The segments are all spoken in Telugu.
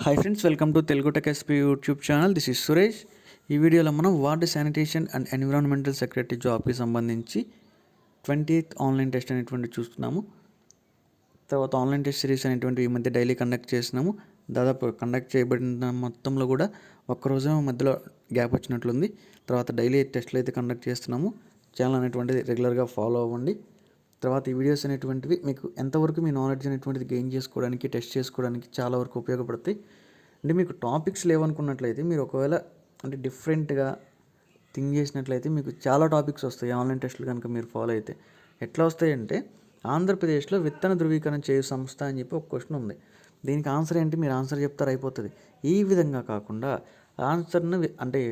Hi friends, welcome to Telugu tech SP YouTube channel. This is Suresh. ఈ వీడియోలో మనం ward sanitation and environmental secretary జాబ్కి సంబంధించి 28th ఆన్లైన్ టెస్ట్ అనేటువంటి చూస్తున్నాము. తర్వాత ఆన్లైన్ టెస్ట్ సిరీస్ అనేటువంటి ఈ మధ్య డైలీ కండక్ట్ చేస్తున్నాము. దాదాపు కండక్ట్ చేయబడిన మొత్తంలో కూడా ఒక్కరోజు మధ్యలో గ్యాప్ వచ్చినట్లుంది. తర్వాత డైలీ టెస్ట్లు అయితే కండక్ట్ చేస్తున్నాము. ఛానల్ అనేటువంటిది రెగ్యులర్గా ఫాలో అవ్వండి. తర్వాత ఈ వీడియోస్ అనేటువంటివి మీకు ఎంతవరకు మీ నాలెడ్జ్ అనేటువంటిది గెయిన్ చేసుకోవడానికి, టెస్ట్ చేసుకోవడానికి చాలా వరకు ఉపయోగపడతాయి. అంటే మీకు టాపిక్స్ లేవనుకున్నట్లయితే మీరు ఒకవేళ అంటే డిఫరెంట్గా థింక్ చేసినట్లయితే మీకు చాలా టాపిక్స్ వస్తాయి ఆన్లైన్ టెస్టులు కనుక మీరు ఫాలో అయితే. ఎట్లా వస్తాయంటే, ఆంధ్రప్రదేశ్లో విత్తన ధృవీకరణ చేయు సంస్థ అని చెప్పి ఒక క్వశ్చన్ ఉంది. దీనికి ఆన్సర్ ఏంటి, మీరు ఆన్సర్ చెప్తారు అయిపోతుంది. ఈ విధంగా కాకుండా ఆన్సర్ను అంటే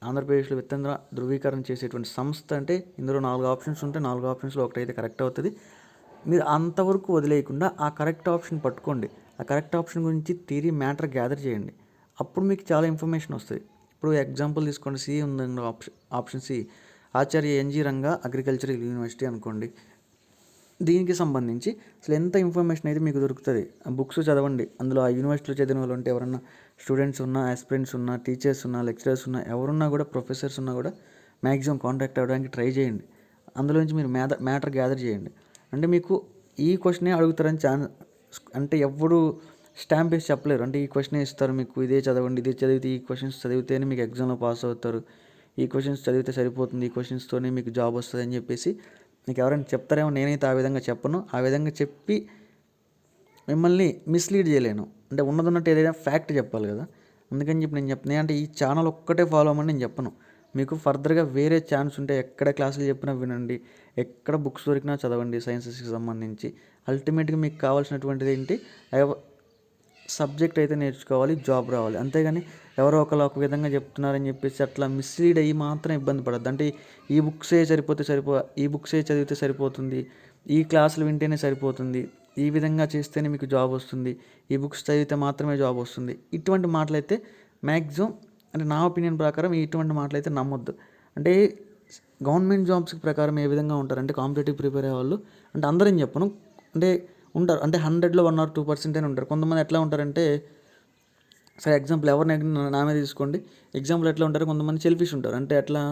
ఆంధ్రప్రదేశ్లో విత్తన ధృవీకరణ చేసేటువంటి సంస్థ అంటే ఇందులో 4 ఆప్షన్స్ ఉంటే 4 ఆప్షన్స్లో ఒకటైతే కరెక్ట్ అవుతుంది. మీరు అంతవరకు వదిలేయకుండా ఆ కరెక్ట్ ఆప్షన్ పట్టుకోండి. ఆ కరెక్ట్ ఆప్షన్ గురించి థియరీ మ్యాటర్ గ్యాదర్ చేయండి. అప్పుడు మీకు చాలా ఇన్ఫర్మేషన్ వస్తుంది. ఇప్పుడు ఎగ్జాంపుల్ తీసుకోండి, సి ఉంది ఆప్షన్ సి, ఆచార్య ఎన్జి రంగా అగ్రికల్చరల్ యూనివర్సిటీ అనుకోండి. దీనికి సంబంధించి అసలు ఎంత ఇన్ఫర్మేషన్ అయితే మీకు దొరుకుతుంది. బుక్స్ చదవండి. అందులో ఆ యూనివర్సిటీలో చదివిన వాళ్ళు ఉంటే ఎవరన్నా స్టూడెంట్స్ ఉన్నా, ఆస్పిరెంట్స్ ఉన్నా, టీచర్స్ ఉన్నా, లెక్చరర్స్ ఉన్నా, ఎవరున్నా కూడా, ప్రొఫెసర్స్ ఉన్నా కూడా మ్యాక్సిమం కాంటాక్ట్ అవ్వడానికి ట్రై చేయండి. అందులో నుంచి మీరు మ్యాటర్ గ్యాదర్ చేయండి. అంటే మీకు ఈ క్వశ్చనే అడుగుతారని అంటే ఎవరు స్టాంప్ వేసి చెప్పలేరు. అంటే ఈ క్వశ్చనే ఇస్తారు మీకు, ఇదే చదవండి, ఇదే చదివితే ఈ క్వశ్చన్స్ చదివితేనే మీకు ఎగ్జామ్లో పాస్ అవుతారు, ఈ క్వశ్చన్స్ చదివితే సరిపోతుంది, ఈ క్వశ్చన్స్తోనే మీకు జాబ్ వస్తుంది అని చెప్పేసి మీకు ఎవరైనా చెప్తారేమో. నేనైతే ఆ విధంగా చెప్పను. ఆ విధంగా చెప్పి మిమ్మల్ని మిస్లీడ్ చేయలేను. అంటే ఉన్నదన్నట్టు ఏదైనా ఫ్యాక్ట్ చెప్పాలి కదా. అందుకని చెప్పి నేను చెప్తాను. అంటే ఈ ఛానల్ ఒక్కటే ఫాలో అవ్వమని నేను చెప్పను. మీకు ఫర్దర్గా వేరే ఛాన్స్ ఉంటే ఎక్కడ క్లాసులు చెప్పినా వినండి, ఎక్కడ బుక్స్ దొరికినా చదవండి సైన్సెస్కి సంబంధించి. అల్టిమేట్గా మీకు కావాల్సినటువంటిది ఏంటి, సబ్జెక్ట్ అయితే నేర్చుకోవాలి, జాబ్ రావాలి. అంతేగాని ఎవరో ఒకరు ఒక విధంగా చెప్తున్నారని చెప్పేసి అట్లా మిస్లీడ్ అయ్యి మాత్రం ఇబ్బంది పడద్దు. అంటే ఈ బుక్సే ఈ బుక్సే చదివితే సరిపోతుంది, ఈ క్లాసులు వింటేనే సరిపోతుంది, ఈ విధంగా చేస్తేనే మీకు జాబ్ వస్తుంది, ఈ బుక్స్ చదివితే మాత్రమే జాబ్ వస్తుంది, ఇటువంటి మాటలైతే మ్యాక్సిమం అంటే నా ఒపీనియన్ ప్రకారం ఇటువంటి మాటలైతే నమ్మొద్దు. అంటే గవర్నమెంట్ జాబ్స్ ప్రకారం ఏ విధంగా ఉంటారంటే, కాంపిటేటివ్ ప్రిపేర్ అయ్యే వాళ్ళు అంటే అందరం చెప్పను, అంటే ఉంటారు. అంటే 100లో 1 or 2% అని ఉంటారు. కొంతమంది ఎట్లా ఉంటారంటే, సరే ఎగ్జాంపుల్ ఎవరిని నా మీద తీసుకోండి. ఎగ్జాంపుల్ ఎట్లా ఉంటారు, కొంతమంది సెల్ఫిష్ ఉంటారు. అంటే ఎట్లా,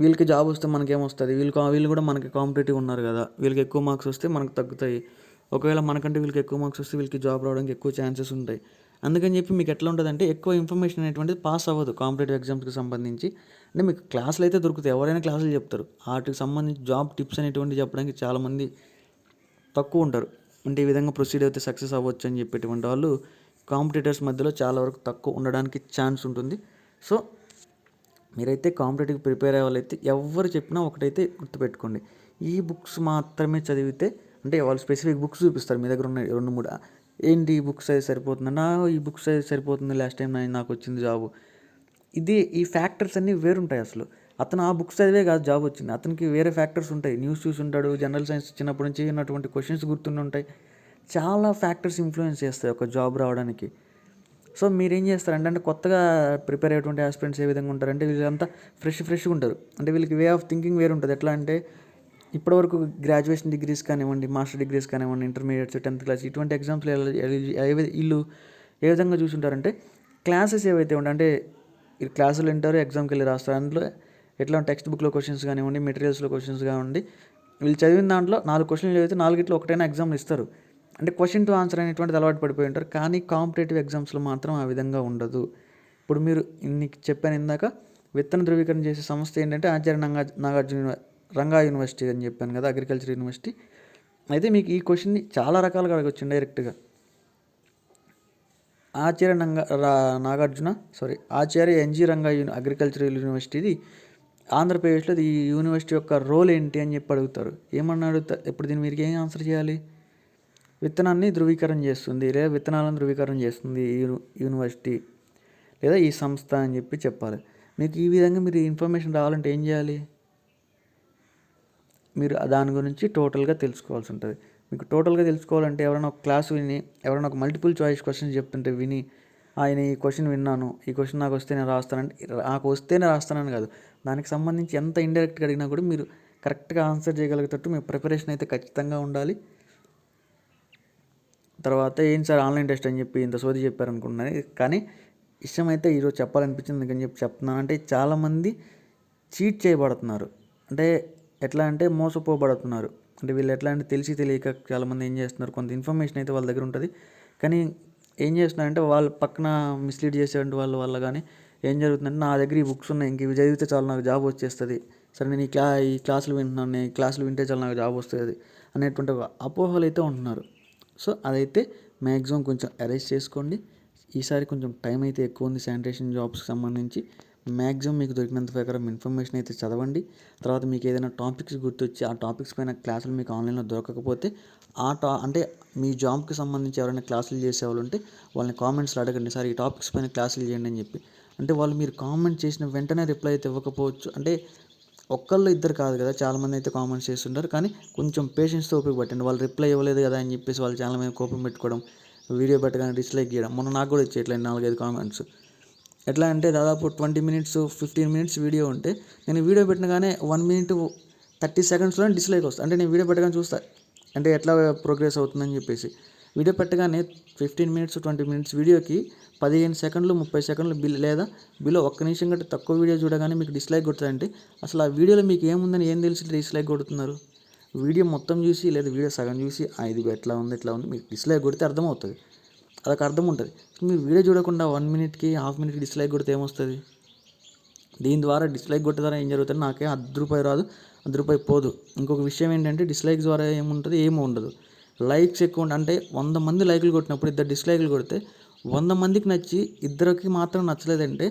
వీళ్ళకి జాబ్ వస్తే మనకేమొస్తుంది, వీళ్ళు కూడా మనకి కాంపిటేటివ్ ఉన్నారు కదా, వీళ్ళకి ఎక్కువ మార్క్స్ వస్తే మనకు తగ్గుతాయి, ఒకవేళ మనకంటే వీళ్ళకి ఎక్కువ మార్క్స్ వస్తే వీళ్ళకి జాబ్ రావడానికి ఎక్కువ ఛాన్సెస్ ఉంటాయి. అందుకని చెప్పి మీకు ఎట్లా ఉంటుందంటే, ఎక్కువ ఇన్ఫర్మేషన్ అనేటువంటిది పాస్ అవ్వదు కాంపిటేటివ్ ఎగ్జామ్స్కి సంబంధించి. అంటే మీకు క్లాసులు అయితే దొరుకుతాయి, ఎవరైనా క్లాసులు చెప్తారు. వాటికి సంబంధించి జాబ్ టిప్స్ అనేటువంటివి చెప్పడానికి చాలామంది తక్కువ ఉంటారు. అంటే ఈ విధంగా ప్రొసీడ్ అయితే సక్సెస్ అవ్వచ్చు అని చెప్పేటువంటి వాళ్ళు కాంపిటీటర్స్ మధ్యలో చాలా వరకు తక్కువ ఉండడానికి ఛాన్స్ ఉంటుంది. సో మీరైతే కాంపిటేటివ్ ప్రిపేర్ అయ్యే వాళ్ళైతే ఎవరు చెప్పినా ఒకటైతే గుర్తుపెట్టుకోండి, ఈ బుక్స్ మాత్రమే చదివితే, అంటే వాళ్ళు స్పెసిఫిక్ బుక్స్ చూపిస్తారు మీ దగ్గర ఉన్నాయి 2-3, ఏంటి ఈ బుక్స్ అయితే సరిపోతుందన్నా, ఈ బుక్స్ అయితే సరిపోతుంది, లాస్ట్ టైం నాకు వచ్చింది జాబు. ఈ ఫ్యాక్టర్స్ అన్నీ వేరుంటాయి. అసలు అతను ఆ బుక్స్ చదివే కాదు జాబ్ వచ్చింది, అతనికి వేరే ఫ్యాక్టర్స్ ఉంటాయి. న్యూస్ చూసి ఉంటాడు, జనరల్ సైన్స్ చిన్నప్పటి నుంచి ఉన్నటువంటి క్వశ్చన్స్ గుర్తుండి ఉంటాయి. చాలా ఫ్యాక్టర్స్ ఇన్ఫ్లుయెన్స్ చేస్తాయి ఒక జాబ్ రావడానికి. సో మీరేం చేస్తారంటే, కొత్తగా ప్రిపేర్ అయ్యేటువంటి ఆస్పిరెంట్స్ ఏ విధంగా ఉంటారంటే, వీళ్ళంతా ఫ్రెష్గా ఉంటారు. అంటే వీళ్ళకి వే ఆఫ్ థింకింగ్ వేరు ఉంటుంది. ఎట్లా అంటే, ఇప్పటివరకు గ్రాడ్యుయేషన్ డిగ్రీస్ కానివ్వండి, మాస్టర్ డిగ్రీస్ కానివ్వండి, ఇంటర్మీడియట్స్, 10th క్లాస్ ఇటువంటి ఎగ్జామ్స్లో వీళ్ళు ఏ విధంగా చూసుంటారంటే, క్లాసెస్ ఏవైతే ఉంటాయి, అంటే క్లాసులు వింటారు, ఎగ్జామ్కి వెళ్ళి రాస్తారు. అందులో ఎట్లా టెక్స్ట్ బుక్లో క్వశ్చన్స్ కానివ్వండి, మెటీరియల్స్లో క్వశ్చన్స్ కానివ్వండి, వీళ్ళు చదివిన దాంట్లో 4 క్వశ్చన్లు చదివితే 4 ఒకటైనా ఎగ్జామ్లు ఇస్తారు. అంటే క్వశ్చన్ టు ఆన్సర్ అనేటువంటిది అలవాటు పడిపోయి ఉంటారు. కానీ కాంపిటేటివ్ ఎగ్జామ్స్లో మాత్రం ఆ విధంగా ఉండదు. ఇప్పుడు మీరు నీకు చెప్పాను ఇందాక, విత్తన ధృవీకరణ చేసే సంస్థ ఏంటంటే ఆచార్య రంగా యూనివర్సిటీ అని చెప్పాను కదా, అగ్రికల్చర్ యూనివర్సిటీ. అయితే మీకు ఈ క్వశ్చన్ని చాలా రకాలుగా అడగచ్చు డైరెక్ట్గా. ఆచార్య ఎన్జి రంగా అగ్రికల్చరల్ యూనివర్సిటీది ఆంధ్రప్రదేశ్లో, ఈ యూనివర్సిటీ యొక్క రోల్ ఏంటి అని చెప్పి అడుగుతారు. ఏమన్నా అడుగుతారు. ఇప్పుడు దీన్ని మీరు ఏం ఆన్సర్ చేయాలి, విత్తనాన్ని ధృవీకరణ చేస్తుంది లేదా విత్తనాలను ధృవీకరణ చేస్తుంది ఈ యూనివర్సిటీ లేదా ఈ సంస్థ అని చెప్పి చెప్పాలి. మీకు ఈ విధంగా మీరు ఇన్ఫర్మేషన్ రావాలంటే ఏం చేయాలి, మీరు దాని గురించి టోటల్గా తెలుసుకోవాల్సి ఉంటుంది. మీకు టోటల్గా తెలుసుకోవాలంటే ఎవరైనా ఒక క్లాస్ విని, ఎవరైనా ఒక మల్టిపుల్ చాయిస్ క్వశ్చన్స్ చెప్తుంటే విని, ఆయన ఈ క్వశ్చన్ విన్నాను, ఈ క్వశ్చన్ నాకు వస్తే నేను రాస్తానంటే, నాకు వస్తేనే రాస్తానని కాదు, దానికి సంబంధించి ఎంత ఇండైరెక్ట్గా అడిగినా కూడా మీరు కరెక్ట్గా ఆన్సర్ చేయగలిగేటట్టు మీ ప్రిపరేషన్ అయితే ఖచ్చితంగా ఉండాలి. తర్వాత ఏంటి సార్ ఆన్లైన్ టెస్ట్ అని చెప్పి ఇంత సోది చెప్పారనుకున్నాను. కానీ విషయం అయితే ఈరోజు చెప్పాలనిపించింది అందుకని చెప్పి చెప్తున్నాను. అంటే చాలామంది చీట్ చేయబడుతున్నారు. అంటే ఎట్లా అంటే మోసపోబడుతున్నారు. అంటే వీళ్ళు ఎట్లా అంటే తెలిసి తెలియక చాలామంది ఏం చేస్తున్నారు, కొంత ఇన్ఫర్మేషన్ అయితే వాళ్ళ దగ్గర ఉంటుంది. కానీ ఏం చేస్తున్నారంటే వాళ్ళు పక్కన మిస్లీడ్ చేసేటువంటి వాళ్ళ వల్ల కానీ ఏం జరుగుతుందంటే నా దగ్గర ఈ బుక్స్ ఉన్నాయి, ఇంక ఇవి చదివితే చాలు నాకు జాబ్ వచ్చేస్తుంది, సరే నేను ఈ క్లాసులు వింటున్నాను, నేను ఈ క్లాసులు వింటే చాలు నాకు జాబ్ వస్తుంది అనేటువంటి అపోహలు అయితే ఉంటున్నారు. సో అదైతే మ్యాక్సిమం కొంచెం అరేంజ్ చేసుకోండి. ఈసారి కొంచెం టైం అయితే ఎక్కువ ఉంది శానిటేషన్ జాబ్స్కి సంబంధించి. మ్యాక్సిమం మీకు దొరికినంత ప్రకారం ఇన్ఫర్మేషన్ అయితే చదవండి. తర్వాత మీకు ఏదైనా టాపిక్స్ గుర్తొచ్చి ఆ టాపిక్స్ పైన క్లాసులు మీకు ఆన్లైన్లో దొరకకపోతే అంటే మీ జాబ్కి సంబంధించి ఎవరైనా క్లాసులు చేసేవాళ్ళు ఉంటే వాళ్ళని కామెంట్స్లో అడగండి, సార్ ఈ టాపిక్స్ పైన క్లాసులు చేయండి అని చెప్పి. అంటే వాళ్ళు మీరు కామెంట్ చేసిన వెంటనే రిప్లై అయితే ఇవ్వకపోవచ్చు. అంటే ఒక్కళ్ళు ఇద్దరు కాదు కదా, చాలామంది అయితే కామెంట్స్ చేస్తుంటారు. కానీ కొంచెం పేషెన్స్తో ఉపయోగపట్టండి. వాళ్ళు రిప్లై ఇవ్వలేదు కదా అని చెప్పేసి వాళ్ళు చాలా మీద కోపం పెట్టుకోవడం, వీడియో పెట్టగానే డిస్లైక్ చేయడం. మొన్న నాకు కూడా ఇచ్చేయట్లేదు 4-5 కామెంట్స్. ఎట్లా అంటే దాదాపు 20 మినిట్స్ 15 మినిట్స్ వీడియో ఉంటే నేను వీడియో పెట్టినగానే 1 మినిట్ 30 సెకండ్స్లోనే డిస్లైక్ వస్తుంది. అంటే నేను వీడియో పెట్టగానే చూస్తా అంటే ఎట్లా ప్రోగ్రెస్ అవుతుందని చెప్పేసి. వీడియో పెట్టగానే 15 మినిట్స్ 20 మినిట్స్ వీడియోకి 15 సెకండ్లు 30 సెకండ్లు లేదా బిలో 1 నిమిషం కంటే తక్కువ వీడియో చూడగానే మీకు డిస్లైక్ కొడుతుందంటే అసలు ఆ వీడియోలో మీకు ఏముందని ఏం తెలిసి డిస్లైక్ కొడుతున్నారు? వీడియో మొత్తం చూసి లేదా వీడియో సగం చూసి ఇది ఎట్లా ఉంది మీకు డిస్లైక్ కొడితే అర్థమవుతుంది, అదొక అర్థం ఉంటుంది. మీరు వీడియో చూడకుండా 1 మినిట్కి హాఫ్ మినిట్కి డిస్లైక్ కొడితే ఏమొస్తుంది? దీని ద్వారా డిస్లైక్ కొట్టే ద్వారా ఏం జరుగుతుంది, నాకేం రூపాయి రాదు, రూపాయి పోదు. ఇంకొక విషయం ఏంటంటే డిస్లైక్ ద్వారా ఏముంటుంది, ఏమీ ఉండదు. లైక్స్ ఎక్కువ అంటే 100 మంది లైకులు కొట్టినప్పుడు 2 డిస్లైకులు కొడితే 100 మందికి నచ్చి 2కి మాత్రం నచ్చలేదంటే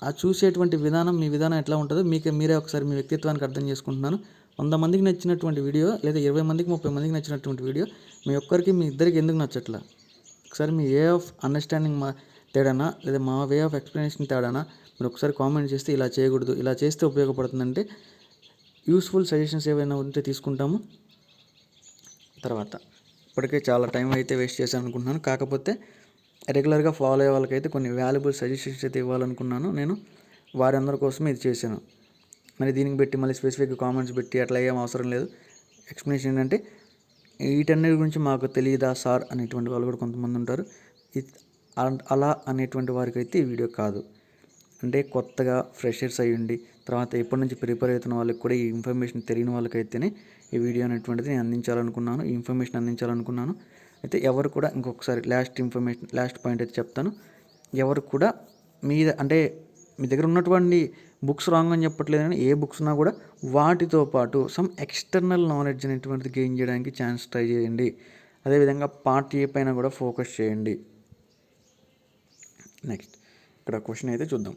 ఆ చూసేటువంటి విధానం మీ విధానం ఎట్లా ఉంటుందో మీరే ఒకసారి మీ వ్యక్తిత్వానికి అర్థం చేసుకుంటున్నాను. 100 మందికి నచ్చినటువంటి వీడియో లేదా 20 మందికి 30 మందికి నచ్చినటువంటి వీడియో మీ ఒక్కరికి మీ ఇద్దరికి ఎందుకు నచ్చట్లా? ఒకసారి మీ వే ఆఫ్ అండర్స్టాండింగ్ తేడానా లేదా మా వే ఆఫ్ ఎక్స్ప్లెనేషన్ తేడానా మీరు ఒకసారి కామెంట్ చేస్తే ఇలా చేయకూడదు, ఇలా చేస్తే ఉపయోగపడుతుందంటే యూస్ఫుల్ సజెషన్స్ ఏవైనా ఉంటే తీసుకుంటాము. తర్వాత ఇప్పటికే చాలా టైం అయితే వేస్ట్ చేశాను అనుకుంటున్నాను. కాకపోతే రెగ్యులర్గా ఫాలో అయ్యే వాళ్ళకైతే కొన్ని వాల్యుబుల్ సజెషన్స్ అయితే ఇవ్వాలనుకున్నాను. నేను వారందరి కోసం ఇది చేశాను. మరి దీనికి పెట్టి మళ్ళీ స్పెసిఫిక్గా కామెంట్స్ పెట్టి అట్లా ఏం అవసరం లేదు. ఎక్స్ప్లెనేషన్ ఏంటంటే వీటన్నిటి గురించి మాకు తెలియదా సార్ అనేటువంటి వాళ్ళు కూడా కొంతమంది ఉంటారు. అలా అనేటువంటి వారికి అయితే ఈ వీడియో కాదు. అంటే కొత్తగా ఫ్రెషర్స్ అయ్యండి తర్వాత ఎప్పటి నుంచి ప్రిపేర్ అవుతున్న వాళ్ళకి కూడా ఈ ఇన్ఫర్మేషన్ తెలియని వాళ్ళకైతేనే ఈ వీడియో అనేటువంటిది నేను అందించాలనుకున్నాను, ఈ ఇన్ఫర్మేషన్ అందించాలనుకున్నాను. అయితే ఎవరు కూడా ఇంకొకసారి లాస్ట్ పాయింట్ అయితే చెప్తాను. ఎవరు కూడా అంటే మీ దగ్గర ఉన్నటువంటి బుక్స్ రాంగ్ అని చెప్పట్లేదు, కానీ ఏ బుక్స్ ఉన్నా కూడా వాటితో పాటు సమ్ ఎక్స్టర్నల్ నాలెడ్జ్ అనేటువంటిది గెయిన్ చేయడానికి ట్రై చేయండి. అదేవిధంగా పార్ట్ ఏ పైన కూడా ఫోకస్ చేయండి. నెక్స్ట్ ఇక్కడ క్వశ్చన్ అయితే చూద్దాం.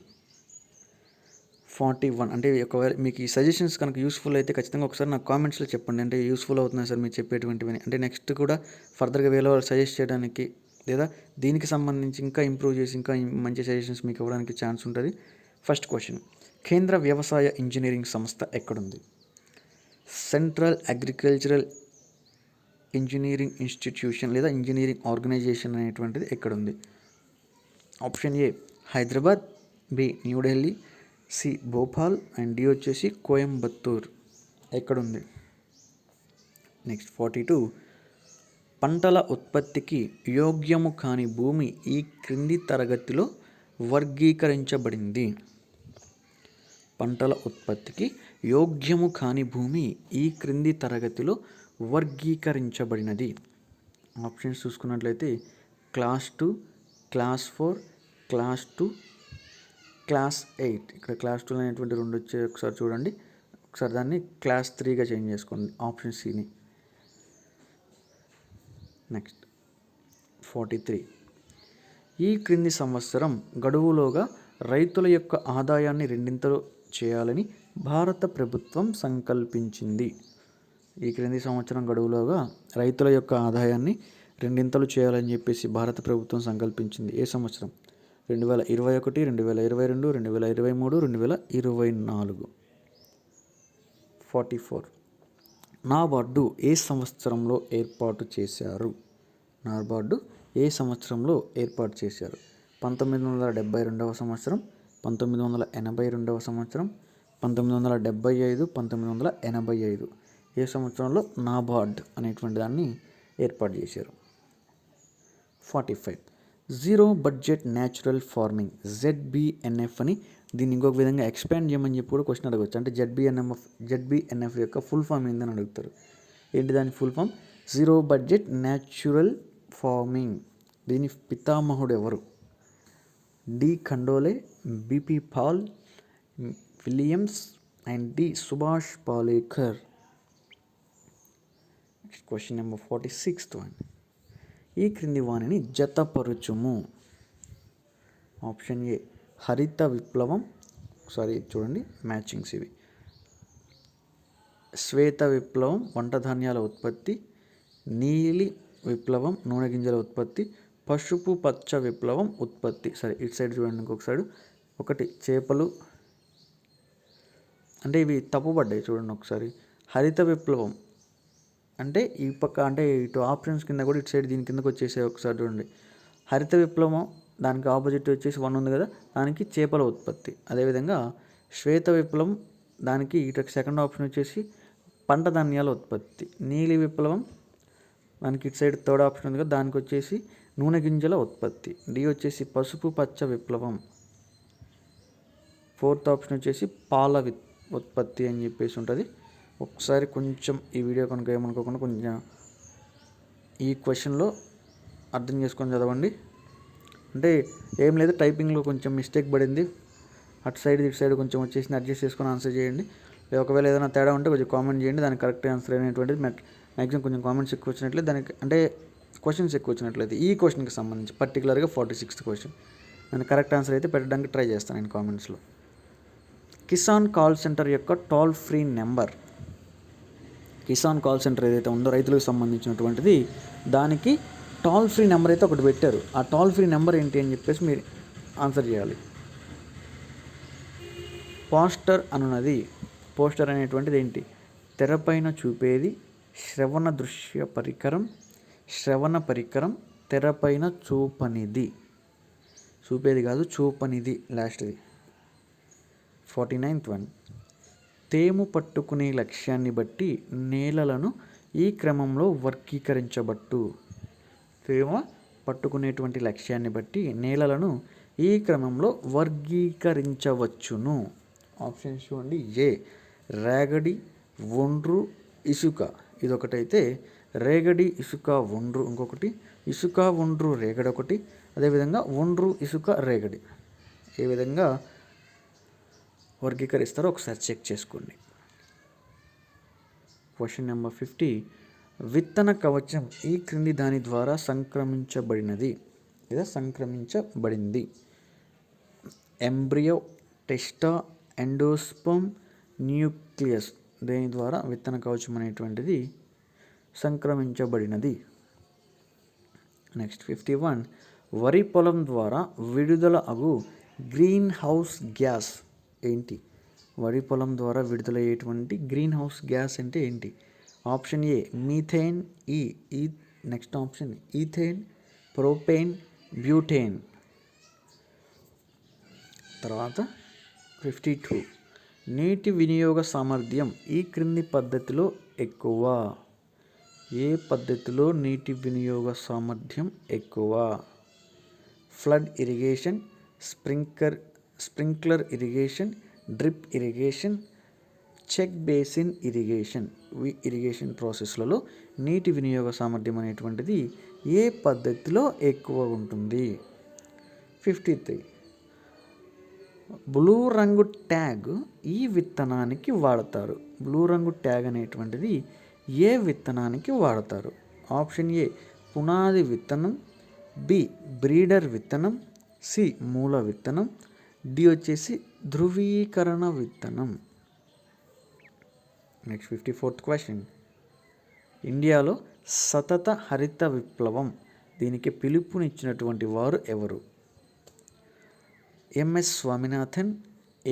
41 అంటే ఒకవేళ మీకు ఈ సజెషన్స్ కనుక యూస్ఫుల్ అయితే ఖచ్చితంగా ఒకసారి నాకు కామెంట్స్లో చెప్పండి. అంటే యూస్ఫుల్ అవుతున్నాయి సార్ మీరు చెప్పేటువంటివి, అంటే నెక్స్ట్ కూడా ఫర్దర్గా వేరే వాళ్ళు సజెస్ట్ చేయడానికి లేదా దీనికి సంబంధించి ఇంకా ఇంప్రూవ్ చేసి ఇంకా మంచి సజెషన్స్ మీకు ఇవ్వడానికి ఛాన్స్ ఉంటుంది. ఫస్ట్ క్వశ్చన్, కేంద్ర వ్యవసాయ ఇంజనీరింగ్ సంస్థ ఎక్కడుంది? సెంట్రల్ అగ్రికల్చరల్ ఇంజనీరింగ్ ఇన్స్టిట్యూషన్ లేదా ఇంజనీరింగ్ ఆర్గనైజేషన్ అనేటువంటిది ఎక్కడుంది? Option A Hyderabad, B New Delhi, C Bhopal and D వచ్చేసి కోయంబత్తూర్. ఎక్కడుంది? నెక్స్ట్ 42, పంటల ఉత్పత్తికి యోగ్యము కాని భూమి ఈ క్రింది తరగతిలో వర్గీకరించబడింది. పంటల ఉత్పత్తికి యోగ్యము కాని భూమి ఈ క్రింది తరగతిలో వర్గీకరించబడినది. ఆప్షన్స్ చూసుకున్నట్లయితే క్లాస్ 2, క్లాస్ 4, క్లాస్ 2, క్లాస్ 8. ఇక్కడ క్లాస్ 2 అనేటువంటి 2 వచ్చే ఒకసారి చూడండి, ఒకసారి దాన్ని క్లాస్ 3గా చేంజ్ చేసుకోండి ఆప్షన్ సిని. నెక్స్ట్ 43, ఈ క్రింది సంవత్సరం గడువులోగా రైతుల యొక్క ఆదాయాన్ని రెండింతలు చేయాలని భారత ప్రభుత్వం సంకల్పించింది. ఈ క్రింది సంవత్సరం గడువులోగా రైతుల యొక్క ఆదాయాన్ని రెండింతలు చేయాలని చెప్పేసి భారత ప్రభుత్వం సంకల్పించింది. ఏ సంవత్సరం? 2021, 2022, 2023, 2024. 44, నాబార్డు ఏ సంవత్సరంలో ఏర్పాటు చేశారు? నాబార్డు ఏ సంవత్సరంలో ఏర్పాటు చేశారు? 1972వ సంవత్సరం, 1982వ సంవత్సరం, 1975, 1985. ఏ సంవత్సరంలో నాబార్డ్ అనేటువంటి దాన్ని ఏర్పాటు చేశారు? 45. Zero budget natural farming ZBNF అని దీన్ని ఇంకొక విధంగా ఎక్స్పాండ్ చేయమని చెప్పి కూడా క్వశ్చన్ అడగవచ్చు. అంటే జెడ్బిఎన్ఎఫ్ యొక్క ఫుల్ ఫామ్ ఏందని అడుగుతారు. ఏంటి దాని full form? Zero budget natural farming. దీని పితామహుడు ఎవరు? D Khandole, B P Pal, Williams and D Subhash Palekar. Question number 46th one. ఈ క్రింది వాణిని జతపరుచుము. ఆప్షన్ ఏ హరిత విప్లవం, చూడండి మ్యాచింగ్స్ ఇవి. శ్వేత విప్లవం వంట ధాన్యాల ఉత్పత్తి, నీలి విప్లవం నూనె గింజల ఉత్పత్తి, పసుపు పచ్చ విప్లవం ఉత్పత్తి. ఇటు సైడ్ చూడండి, ఇంకొక సైడ్. ఒకటి చేపలు, అంటే ఇవి తప్పుపడ్డాయి చూడండి ఒకసారి. హరిత విప్లవం అంటే ఈ పక్క, అంటే ఇటు ఆప్షన్స్ కింద కూడా ఇటు సైడ్ దీని కిందకు వచ్చేసాయి. ఒకసారి చూడండి, హరిత విప్లవం దానికి ఆపోజిట్ వచ్చేసి 1 ఉంది కదా, దానికి చేపల ఉత్పత్తి. అదేవిధంగా శ్వేత విప్లవం దానికి ఇటు సెకండ్ ఆప్షన్ వచ్చేసి పంట ధాన్యాల ఉత్పత్తి. నీలి విప్లవం దానికి ఇటు సైడ్ థర్డ్ ఆప్షన్ ఉంది కదా, దానికి వచ్చేసి నూనె గింజల ఉత్పత్తి. డి వచ్చేసి పసుపు పచ్చ విప్లవం. ఫోర్త్ ఆప్షన్ వచ్చేసి పాల ఉత్పత్తి అని చెప్పేసి ఉంటుంది. ఒకసారి కొంచెం ఈ వీడియో కనుక ఏమనుకోకుండా కొంచెం ఈ క్వశ్చన్లో అర్థం చేసుకొని చదవండి. అంటే ఏం లేదు, టైపింగ్లో కొంచెం మిస్టేక్ పడింది. అటు సైడ్ ఇటు సైడ్ కొంచెం వచ్చేసి అడ్జస్ట్ చేసుకొని ఆన్సర్ చేయండి. ఒకవేళ ఏదైనా తేడా ఉంటే కొంచెం కామెంట్ చేయండి. దానికి కరెక్ట్ ఆన్సర్ అనేటువంటిది మ్యాక్సిమం కొంచెం కామెంట్స్ ఎక్కువ వచ్చినట్లయితే, దానికి అంటే క్వశ్చన్స్ ఎక్కువ వచ్చినట్లయితే ఈ క్వశ్చన్కి సంబంధించి పర్టికులర్గా 46th క్వశ్చన్ దానికి కరెక్ట్ ఆన్సర్ అయితే పెట్టడానికి ట్రై చేస్తాను నేను కామెంట్స్లో. కిసాన్ కాల్ సెంటర్ యొక్క toll free number. Kisan call centre ఏదైతే ఉందో రైతులకు సంబంధించినటువంటిది, దానికి టోల్ ఫ్రీ నెంబర్ అయితే ఒకటి పెట్టారు. ఆ టోల్ ఫ్రీ నెంబర్ ఏంటి అని చెప్పేసి మీరు ఆన్సర్ చేయాలి. పోస్టర్ అనేటువంటిది ఏంటి? తెరపైన చూపేది, శ్రవణ పరికరం, తెరపైన చూపనిది. చూపేది కాదు, చూపనిది లాస్ట్ది. 49th one. తేము పట్టుకునే లక్ష్యాన్ని బట్టి నేలలను ఈ క్రమంలో వర్గీకరించబట్టు. తేమ పట్టుకునేటువంటి లక్ష్యాన్ని బట్టి నేలలను ఈ క్రమంలో వర్గీకరించవచ్చును. ఆప్షన్స్ చూడండి. ఏ రేగడి, ఒండ్రు, ఇసుక. ఇదొకటైతే రేగడి, ఇసుక, ఒండ్రు ఇంకొకటి, ఇసుక, ఒండ్రు, రేగడి ఒకటి, అదేవిధంగా ఒండ్రు, ఇసుక, రేగడి ఏ విధంగా వర్గీకరిస్తారో ఒకసారి చెక్ చేసుకోండి. Question number 50. విత్తన కవచం ఈ క్రింది దాని ద్వారా సంక్రమించబడినది లేదా సంక్రమించబడింది. Embryo, testa, endosperm, nucleus. దేని ద్వారా విత్తన కవచం అనేటువంటిది సంక్రమించబడినది. నెక్స్ట్ 51. వరి పొలం ద్వారా విడుదల అగు గ్రీన్ హౌస్ గ్యాస్ ఏంటి? వరి పొలం ద్వారా విడుదలయ్యేటువంటి గ్రీన్ హౌస్ గ్యాస్ అంటే ఏంటి? Option A methane, next option ethane, propane, butane. తర్వాత 52. నీటి వినియోగ సామర్థ్యం ఈ క్రింది పద్ధతిలో ఎక్కువ. ఏ పద్ధతిలో నీటి వినియోగ సామర్థ్యం ఎక్కువ? Flood irrigation, sprinkler irrigation, drip irrigation, check basin irrigation. ఈ ఇరిగేషన్ ప్రాసెస్లలో నీటి వినియోగ సామర్థ్యం అనేటువంటిది ఏ పద్ధతిలో ఎక్కువ ఉంటుంది? 53. బ్లూ రంగు ట్యాగ్ ఈ విత్తనానికి వాడతారు. బ్లూ రంగు ట్యాగ్ అనేటువంటిది ఏ విత్తనానికి వాడతారు? ఆప్షన్ ఏ పునాది విత్తనం, బి బ్రీడర్ విత్తనం, సి మూల విత్తనం, డి వచ్చేసి ధృవీకరణ విత్తనం. Next 54th question. ఇండియాలో సతత హరిత విప్లవం దీనికి పిలుపునిచ్చినటువంటి వారు ఎవరు? MS Swaminathan,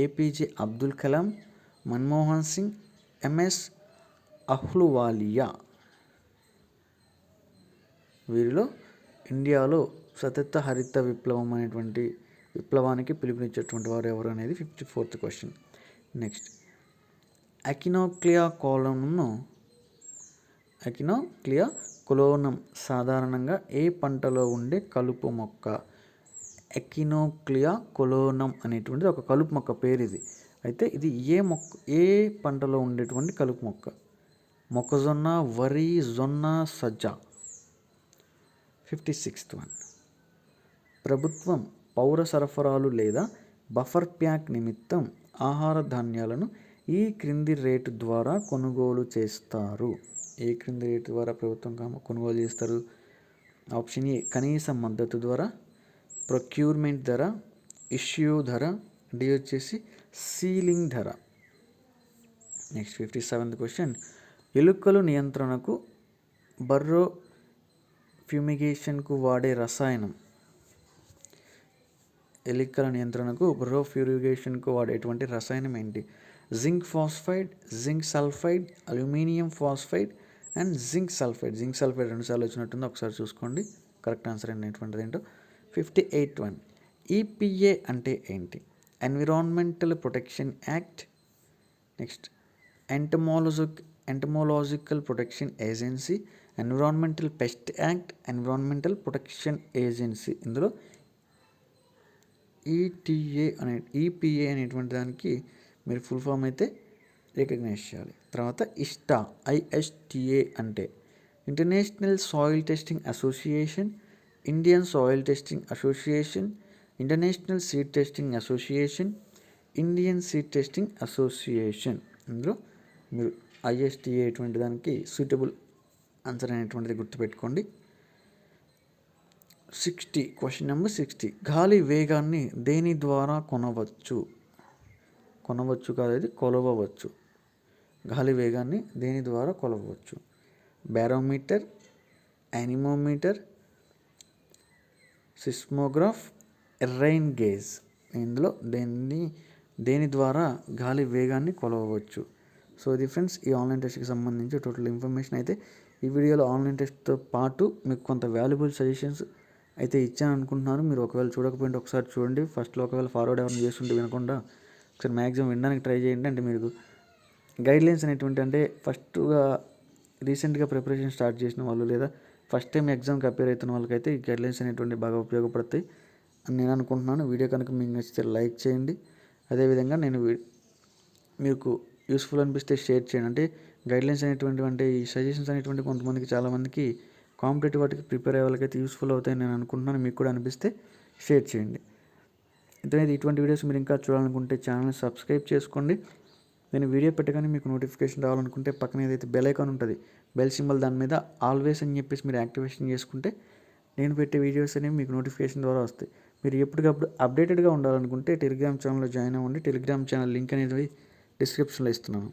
APJ Abdul Kalam, Manmohan Singh, MS Ahluwalia. వీరిలో ఇండియాలో సతత హరిత విప్లవం అనేటువంటి విప్లవానికి పిలుపునిచ్చేటువంటి వారు ఎవరు అనేది 54th క్వశ్చన్. నెక్స్ట్ ఎకినోక్లియా కొలోనం సాధారణంగా ఏ పంటలో ఉండే కలుపు మొక్క? ఎకినోక్లియా కొలోనం అనేటువంటిది ఒక కలుపు మొక్క పేరు ఇది. అయితే ఇది ఏ పంటలో ఉండేటువంటి కలుపు మొక్క? మొక్కజొన్న, వరి, జొన్న, సజ్జ. 56th one. ప్రభుత్వం పౌర సరఫరాలు లేదా బఫర్ ప్యాక్ నిమిత్తం ఆహార ధాన్యాలను ఈ క్రింది రేటు ద్వారా కొనుగోలు చేస్తారు. ఏ క్రింది రేటు ద్వారా ప్రభుత్వం కొనుగోలు చేస్తారు? ఆప్షన్ ఏ కనీస మద్దతు ధర, ప్రొక్యూర్మెంట్ ధర, ఇష్యూ ధర, డి వచ్చేసి సీలింగ్ ధర. Next 57th question. ఎలుకలు నియంత్రణకు బర్రో ఫ్యూమిగేషన్కు వాడే రసాయనం. ఎలుకల నియంత్రణకు బర్రో ఫ్యూమిగేషన్కు వాడేటువంటి రసాయనం ఏంటి? Zinc phosphide, zinc sulphide, aluminium phosphide and zinc sulphide. Zinc sulphide 2 సార్లు వచ్చినట్టుంది, ఒకసారి చూసుకోండి కరెక్ట్ ఆన్సర్ అనేటువంటిది ఏంటో. 58th one. ఈపీఏ అంటే ఏంటి? Environmental protection act. Next entomological protection agency, environmental pest act, environmental protection agency. ఇందులో ఈపీఏ అనేటువంటి దానికి మీరు ఫుల్ ఫామ్ అయితే రికగ్నైజ్ చేయాలి. తర్వాత ఐఎస్టిఏ అంటే international soil testing association, Indian soil testing association, international seed testing association, Indian seed testing association. ఇందులో మీరు ఐఎస్టిఏ అటువంటి దానికి సూటబుల్ ఆన్సర్ అనేటువంటిది గుర్తుపెట్టుకోండి. 60 క్వశ్చన్ నెంబర్ 60. గాలి వేగాన్ని దేని ద్వారా కొలవచ్చు కాదు, ఇది కొలవవచ్చు. గాలి వేగాన్ని దేని ద్వారా కొలవవచ్చు? Barometer, anemometer, seismograph, rain gauge. ఇందులో దేని ద్వారా గాలి వేగాన్ని కొలవవచ్చు? సో ఇది ఫ్రెండ్స్ ఈ ఆన్లైన్ టెస్ట్కి సంబంధించి టోటల్ ఇన్ఫర్మేషన్. అయితే ఈ వీడియోలో ఆన్లైన్ టెస్ట్తో పాటు మీకు కొంత వాల్యుబుల్ సజెషన్స్ అయితే ఇచ్చాను అనుకుంటున్నాను. మీరు ఒకవేళ చూడకపోయింటే ఒకసారి చూడండి. ఫస్ట్లో ఒకవేళ ఫార్వర్డ్ ఎవరైనా చేస్తుంటే వినకుండా ఒకసారి మ్యాక్సిమం వినడానికి ట్రై చేయండి. అంటే మీరు గైడ్లైన్స్ అనేటువంటి అంటే ఫస్ట్గా రీసెంట్గా ప్రిపరేషన్ స్టార్ట్ చేసిన వాళ్ళు లేదా ఫస్ట్ టైం ఎగ్జామ్కి అపేర్ అవుతున్న వాళ్ళకైతే ఈ గైడ్లైన్స్ అనేటువంటి బాగా ఉపయోగపడతాయి అని నేను అనుకుంటున్నాను. వీడియో కనుక మీకు నచ్చితే లైక్ చేయండి. అదేవిధంగా మీకు యూస్ఫుల్ అనిపిస్తే షేర్ చేయండి. అంటే గైడ్లైన్స్ అనేటువంటివి అంటే ఈ సజెషన్స్ అనేటువంటి కొంతమందికి చాలామందికి కాంపిటేటివ్ వాటికి ప్రిపేర్ అయ్యే వాళ్ళకైతే యూస్ఫుల్ అవుతాయని నేను అనుకుంటున్నాను. మీకు కూడా అనిపిస్తే షేర్ చేయండి. అయితే ఇటువంటి వీడియోస్ మీరు ఇంకా చూడాలనుకుంటే ఛానల్ని సబ్స్క్రైబ్ చేసుకోండి. నేను వీడియో పెట్టగానే మీకు నోటిఫికేషన్ రావాలనుకుంటే పక్కన ఏదైతే బెల్ ఐకాన్ ఉంటుంది, బెల్ సింబల్ దాని మీద ఆల్వేస్ అని చెప్పేసి మీరు యాక్టివేషన్ చేసుకుంటే నేను పెట్టే వీడియోస్ అనేవి మీకు నోటిఫికేషన్ ద్వారా వస్తాయి. మీరు ఎప్పటికప్పుడు అప్డేటెడ్గా ఉండాలనుకుంటే టెలిగ్రామ్ ఛానల్లో జాయిన్ అవ్వండి. టెలిగ్రామ్ ఛానల్ లింక్ అనేది డిస్క్రిప్షన్లో ఇస్తున్నాను.